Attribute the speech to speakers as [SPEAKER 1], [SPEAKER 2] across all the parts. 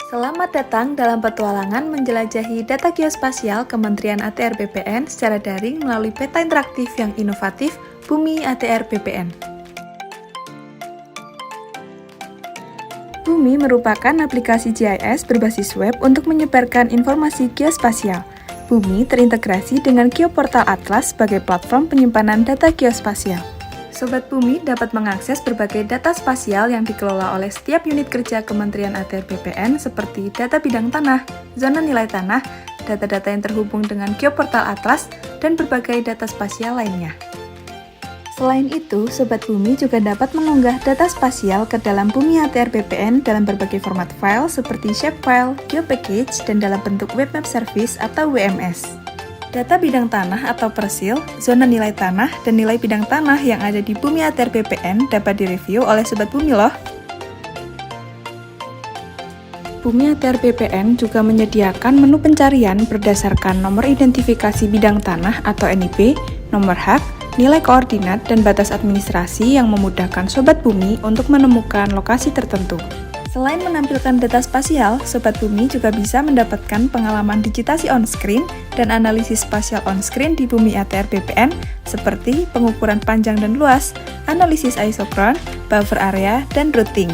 [SPEAKER 1] Selamat datang dalam petualangan menjelajahi data geospasial Kementerian ATR BPN secara daring melalui peta interaktif yang inovatif Bumi ATR BPN. Bumi merupakan aplikasi GIS berbasis web untuk menyebarkan informasi geospasial. Bumi terintegrasi dengan Geoportal Atlas sebagai platform penyimpanan data geospasial. Sobat Bumi dapat mengakses berbagai data spasial yang dikelola oleh setiap unit kerja Kementerian ATR BPN seperti data bidang tanah, zona nilai tanah, data-data yang terhubung dengan Geoportal Atlas, dan berbagai data spasial lainnya. Selain itu, Sobat Bumi juga dapat mengunggah data spasial ke dalam Bumi ATR BPN dalam berbagai format file seperti shapefile, geopackage, dan dalam bentuk web map service atau WMS. Data bidang tanah atau persil, zona nilai tanah, dan nilai bidang tanah yang ada di Bumi ATR BPN dapat direview oleh Sobat Bumi loh. Bumi ATR BPN juga menyediakan menu pencarian berdasarkan nomor identifikasi bidang tanah atau NIB, nomor hak, nilai koordinat, dan batas administrasi yang memudahkan Sobat Bumi untuk menemukan lokasi tertentu. Selain menampilkan data spasial, Sobat Bumi juga bisa mendapatkan pengalaman digitasi on-screen dan analisis spasial on-screen di Bumi ATR BPN seperti pengukuran panjang dan luas, analisis isochron, buffer area, dan routing.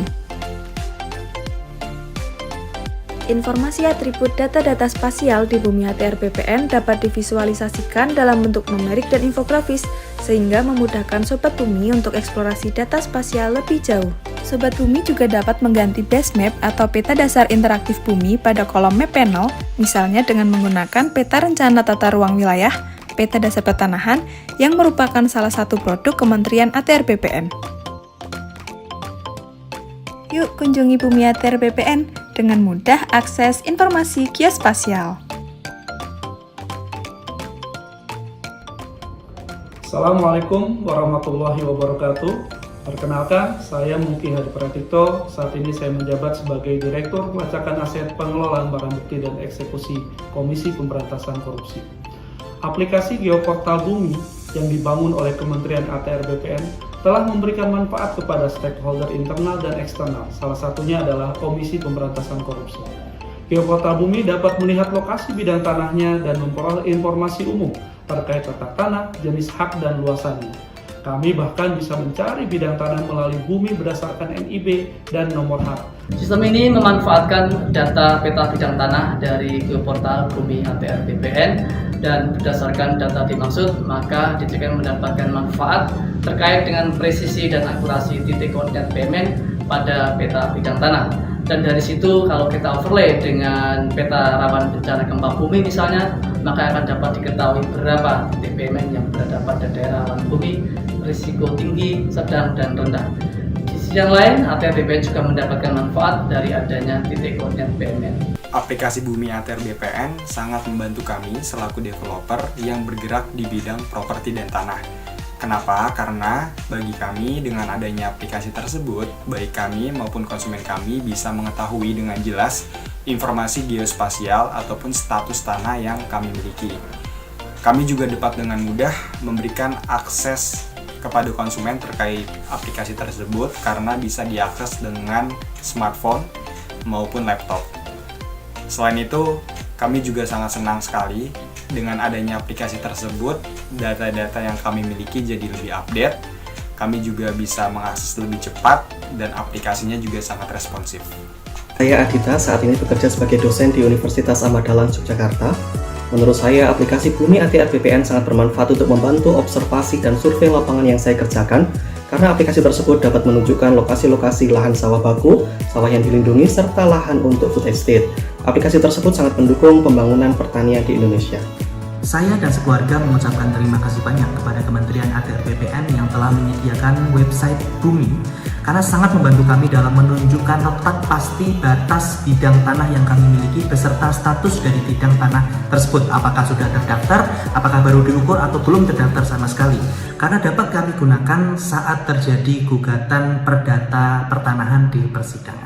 [SPEAKER 1] Informasi atribut data-data spasial di Bumi ATR BPN dapat divisualisasikan dalam bentuk numerik dan infografis, sehingga memudahkan Sobat Bumi untuk eksplorasi data spasial lebih jauh. Sobat Bumi juga dapat mengganti base map atau peta dasar interaktif Bumi pada kolom map panel, misalnya dengan menggunakan peta rencana tata ruang wilayah, peta dasar pertanahan, yang merupakan salah satu produk Kementerian ATR BPN. Yuk kunjungi Bumi ATR BPN dengan mudah akses informasi geospasial.
[SPEAKER 2] Assalamualaikum warahmatullahi wabarakatuh. Perkenalkan, saya Muki Hadi Pratikto. Saat ini saya menjabat sebagai Direktur Pelacakan Aset Pengelolaan Barang Bukti dan Eksekusi Komisi Pemberantasan Korupsi. Aplikasi Geoportal Bumi yang dibangun oleh Kementerian ATR BPN telah memberikan manfaat kepada stakeholder internal dan eksternal, salah satunya adalah Komisi Pemberantasan Korupsi. Geoportal Bumi dapat melihat lokasi bidang tanahnya dan memperoleh informasi umum terkait letak tanah, jenis hak, dan luasannya. Kami bahkan bisa mencari bidang tanah melalui Bumi berdasarkan NIB dan nomor hak.
[SPEAKER 3] Sistem ini memanfaatkan data peta bidang tanah dari Geoportal Bumi ATR BPN, dan berdasarkan data dimaksud, maka DJKN mendapatkan manfaat terkait dengan presisi dan akurasi titik koordinat BMN pada peta bidang tanah. Dan dari situ kalau kita overlay dengan peta rawan bencana gempa bumi misalnya, maka akan dapat diketahui berapa titik BMN yang berada pada daerah rawan bumi, risiko tinggi, sedang, dan rendah. Di sisi yang lain, ATR BPN juga mendapatkan manfaat dari adanya titik koordinat BMN.
[SPEAKER 4] Aplikasi Bumi ATR BPN sangat membantu kami selaku developer yang bergerak di bidang properti dan tanah. Kenapa? Karena bagi kami dengan adanya aplikasi tersebut, baik kami maupun konsumen kami bisa mengetahui dengan jelas informasi geospasial ataupun status tanah yang kami miliki. Kami juga dapat dengan mudah memberikan akses kepada konsumen terkait aplikasi tersebut karena bisa diakses dengan smartphone maupun laptop. Selain itu, kami juga sangat senang sekali dengan adanya aplikasi tersebut, data-data yang kami miliki jadi lebih update, kami juga bisa mengakses lebih cepat, dan aplikasinya juga sangat responsif.
[SPEAKER 5] Saya Adita, saat ini bekerja sebagai dosen di Universitas Ahmad Dahlan, Yogyakarta. Menurut saya, aplikasi Bumi ATR BPN sangat bermanfaat untuk membantu observasi dan survei lapangan yang saya kerjakan, karena aplikasi tersebut dapat menunjukkan lokasi-lokasi lahan sawah baku, sawah yang dilindungi, serta lahan untuk food estate. Aplikasi tersebut sangat mendukung pembangunan pertanian di Indonesia.
[SPEAKER 6] Saya dan sekeluarga mengucapkan terima kasih banyak kepada Kementerian ATR BPN yang telah menyediakan website Bumi, karena sangat membantu kami dalam menunjukkan letak pasti batas bidang tanah yang kami miliki beserta status dari bidang tanah tersebut, apakah sudah terdaftar, apakah baru diukur, atau belum terdaftar sama sekali, karena dapat kami gunakan saat terjadi gugatan perdata pertanahan di persidangan.